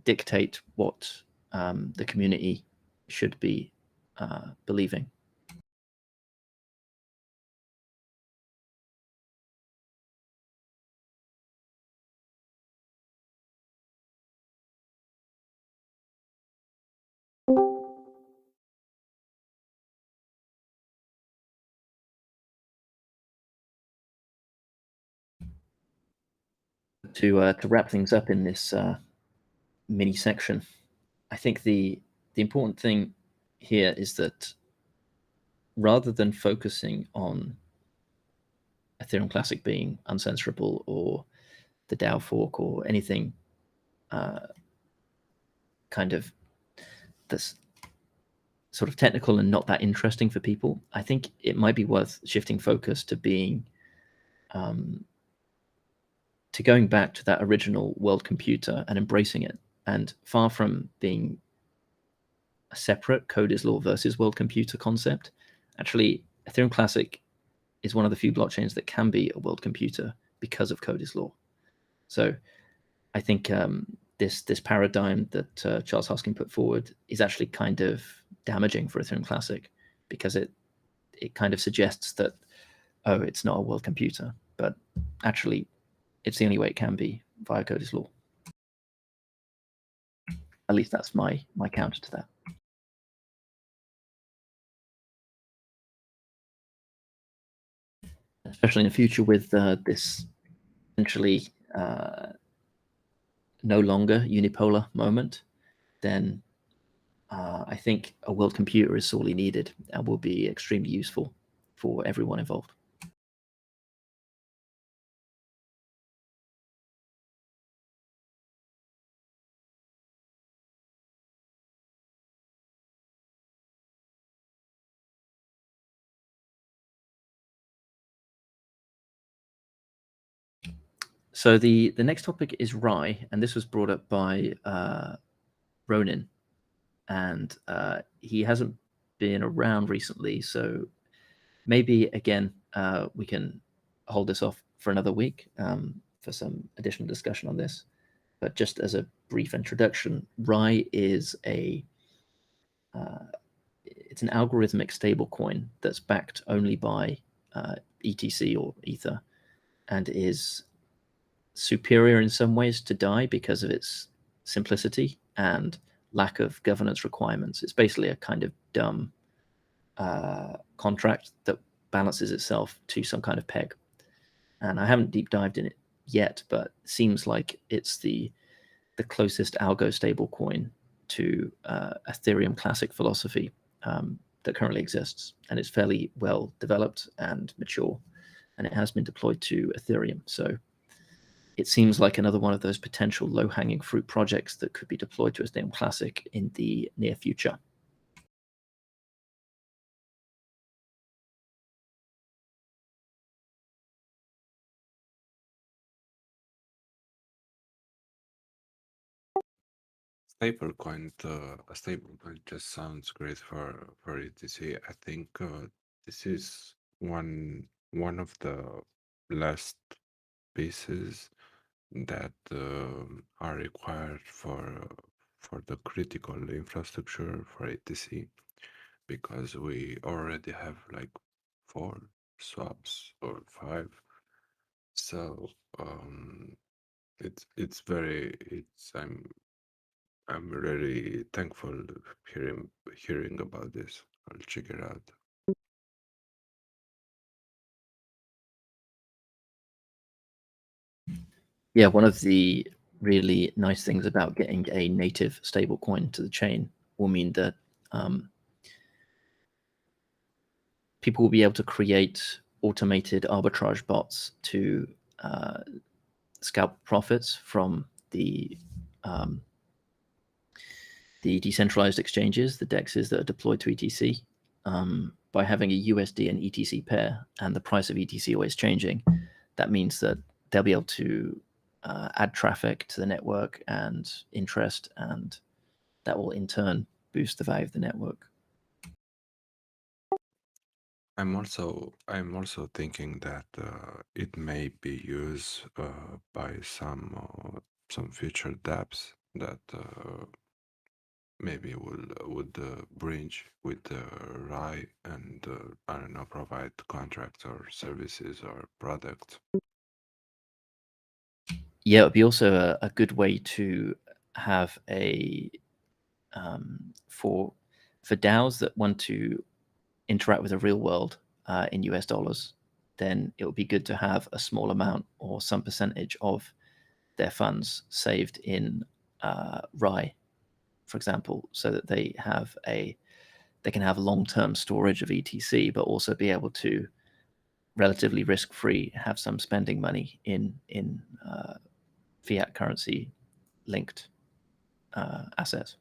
dictate what the community should be believing. To wrap things up in this mini section, I think the important thing here is that rather than focusing on Ethereum Classic being uncensorable or the DAO fork or anything kind of this sort of technical and not that interesting for people, I think it might be worth shifting focus to being to going back to that original world computer and embracing it. And far from being a separate code is law versus world computer concept, actually Ethereum Classic is one of the few blockchains that can be a world computer because of code is law. So I think this paradigm that Charles Hosking put forward is actually kind of damaging for Ethereum Classic, because it kind of suggests that, oh, it's not a world computer, but actually it's the only way it can be via code is law. At least that's my counter to that. Especially in the future with this essentially no longer unipolar moment, then I think a world computer is sorely needed and will be extremely useful for everyone involved. So the next topic is RAI, and this was brought up by Ronin, and he hasn't been around recently, so maybe again we can hold this off for another week for some additional discussion on this. But just as a brief introduction, RAI is it's an algorithmic stablecoin that's backed only by ETC or Ether, and is superior in some ways to DAI because of its simplicity and lack of governance requirements. It's basically a kind of dumb contract that balances itself to some kind of peg. And I haven't deep dived in it yet, but it seems like it's the closest algo stablecoin to Ethereum Classic philosophy that currently exists, and it's fairly well developed and mature, and it has been deployed to Ethereum. So it seems like another one of those potential low-hanging fruit projects that could be deployed to Ethereum Classic in the near future. A stablecoin just sounds great for ETC. I think this is one of the last pieces that are required for the critical infrastructure for ETC, because we already have like 4 swaps or 5. So it's I'm really thankful hearing about this. I'll check it out. Yeah, one of the really nice things about getting a native stablecoin to the chain will mean that people will be able to create automated arbitrage bots to scalp profits from the decentralized exchanges, the DEXs that are deployed to ETC, by having a USD and ETC pair, and the price of ETC always changing. That means that they'll be able to add traffic to the network and interest, and that will in turn boost the value of the network. I'm also thinking that it may be used by some future dApps that maybe would bridge with RAI and I don't know, provide contracts or services or products. Yeah, it would be also a good way to have a for DAOs that want to interact with the real world in US dollars, then it would be good to have a small amount or some percentage of their funds saved in RAI, for example, so that they can have long-term storage of ETC, but also be able to relatively risk-free have some spending money in fiat currency linked assets.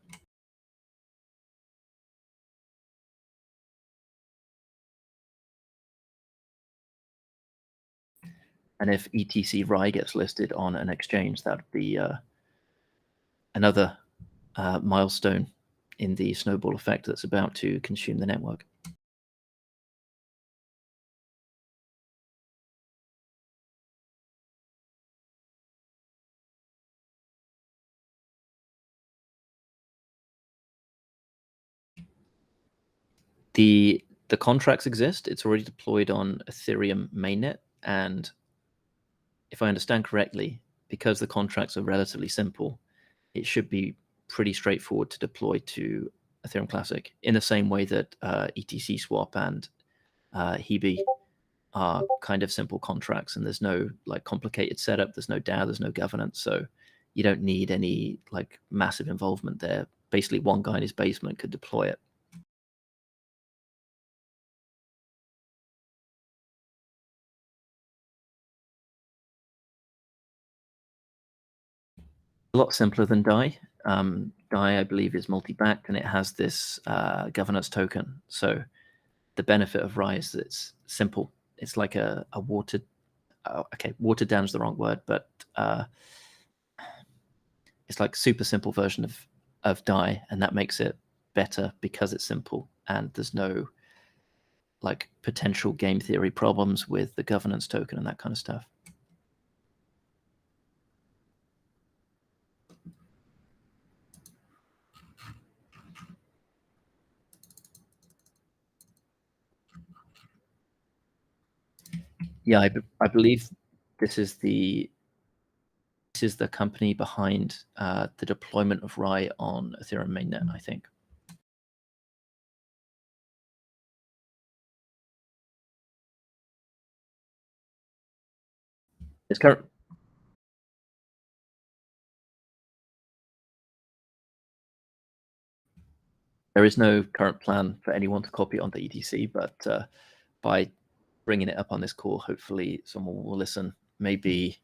And if ETC RAI gets listed on an exchange, that would be another milestone in the snowball effect that's about to consume the network. The contracts exist. It's already deployed on Ethereum mainnet, and if I understand correctly, because the contracts are relatively simple, it should be pretty straightforward to deploy to Ethereum Classic in the same way that ETC Swap and Hebe are kind of simple contracts, and there's no like complicated setup, there's no DAO, there's no governance, so you don't need any like massive involvement there. Basically, one guy in his basement could deploy it. A lot simpler than DAI. DAI, I believe, is multi-backed, and it has this governance token. So the benefit of RAI is that it's simple. It's like a watered, okay, watered down is the wrong word, but it's like super simple version of DAI, and that makes it better because it's simple and there's no like potential game theory problems with the governance token and that kind of stuff. Yeah, I believe this is the company behind the deployment of RAI on Ethereum mainnet, I think. It's current. There is no current plan for anyone to copy onto ETC, but by bringing it up on this call, hopefully someone will listen. Maybe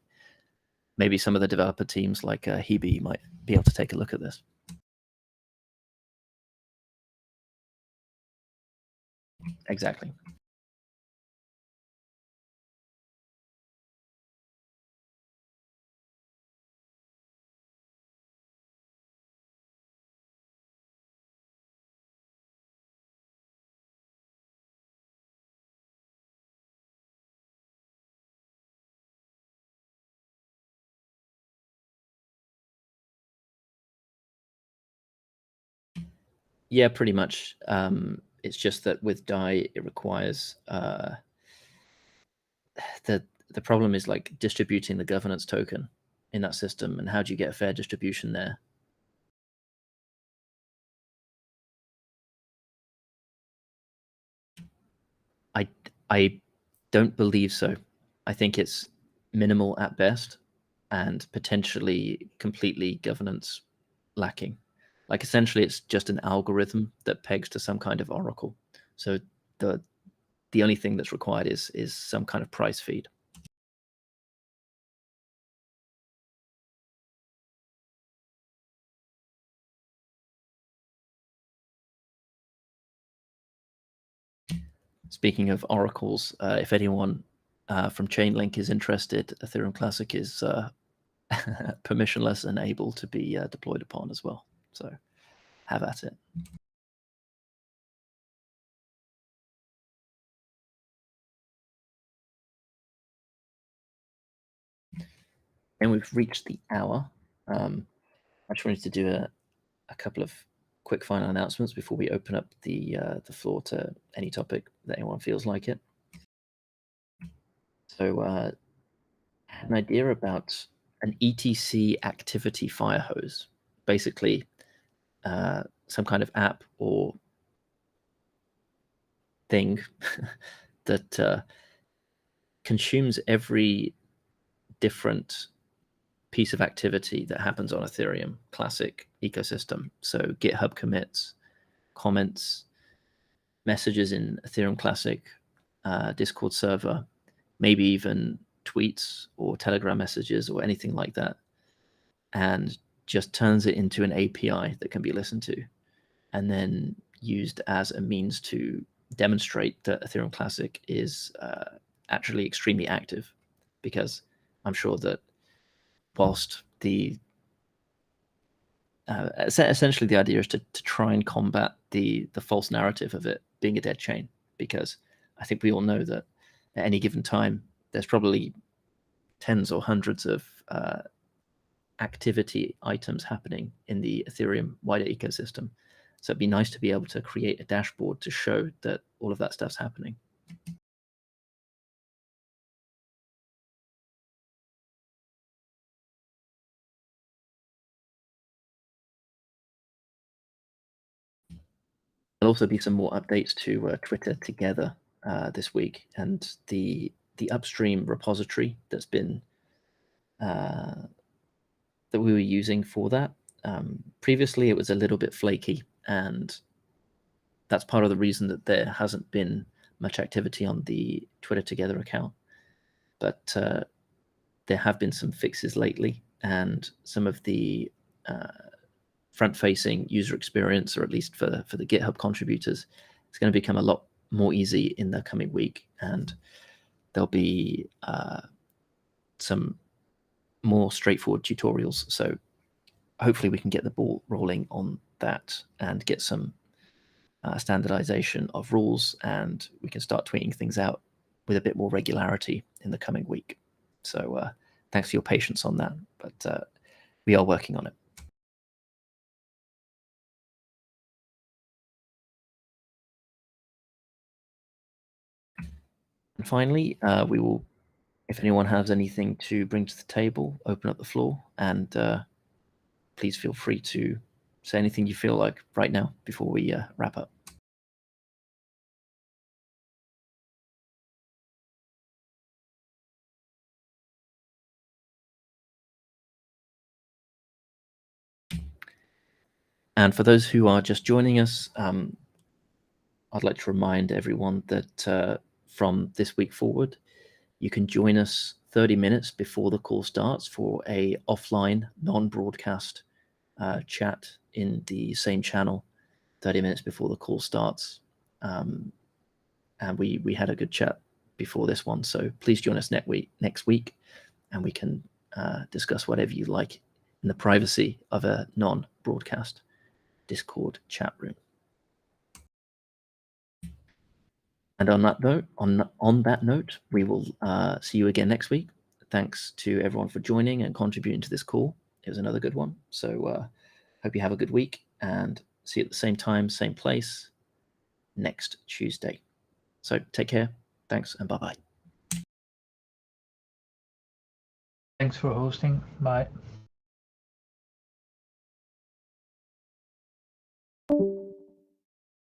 some of the developer teams like Hebe might be able to take a look at this. Exactly. Yeah, pretty much. It's just that with DAI, it requires the problem is like distributing the governance token in that system, and how do you get a fair distribution there? I don't believe so. I think it's minimal at best and potentially completely governance lacking. Like essentially it's just an algorithm that pegs to some kind of oracle. So the only thing that's required is some kind of price feed. Speaking of oracles, if anyone from Chainlink is interested, Ethereum Classic is permissionless and able to be deployed upon as well. So have at it. And we've reached the hour. I just wanted to do a couple of quick final announcements before we open up the floor to any topic that anyone feels like it. So I had an idea about an ETC activity fire hose, basically some kind of app or thing that consumes every different piece of activity that happens on Ethereum Classic ecosystem. So GitHub commits, comments, messages in Ethereum Classic, Discord server, maybe even tweets or Telegram messages or anything like that, and just turns it into an API that can be listened to and then used as a means to demonstrate that Ethereum Classic is actually extremely active, because I'm sure that whilst the essentially the idea is to try and combat the false narrative of it being a dead chain, because I think we all know that at any given time there's probably tens or hundreds of activity items happening in the Ethereum wider ecosystem. So it'd be nice to be able to create a dashboard to show that all of that stuff's happening. There'll also be some more updates to Twitter Together this week, and the upstream repository that's been that we were using for that. Previously, it was a little bit flaky, and that's part of the reason that there hasn't been much activity on the Twitter Together account. But there have been some fixes lately, and some of the front-facing user experience, or at least for the GitHub contributors, it's going to become a lot more easy in the coming week, and there'll be some more straightforward tutorials. So hopefully we can get the ball rolling on that and get some standardization of rules, and we can start tweeting things out with a bit more regularity in the coming week. So thanks for your patience on that, but we are working on it. And finally, we will, if anyone has anything to bring to the table, open up the floor, and please feel free to say anything you feel like right now before we wrap up. And for those who are just joining us, I'd like to remind everyone that from this week forward, you can join us 30 minutes before the call starts for a offline, non-broadcast chat in the same channel 30 minutes before the call starts. And we had a good chat before this one, so please join us next week, and we can discuss whatever you like in the privacy of a non-broadcast Discord chat room. And on that note, we will see you again next week. Thanks to everyone for joining and contributing to this call. It was another good one. So hope you have a good week, and see you at the same time, same place next Tuesday. So take care. Thanks, and bye-bye. Thanks for hosting. Bye.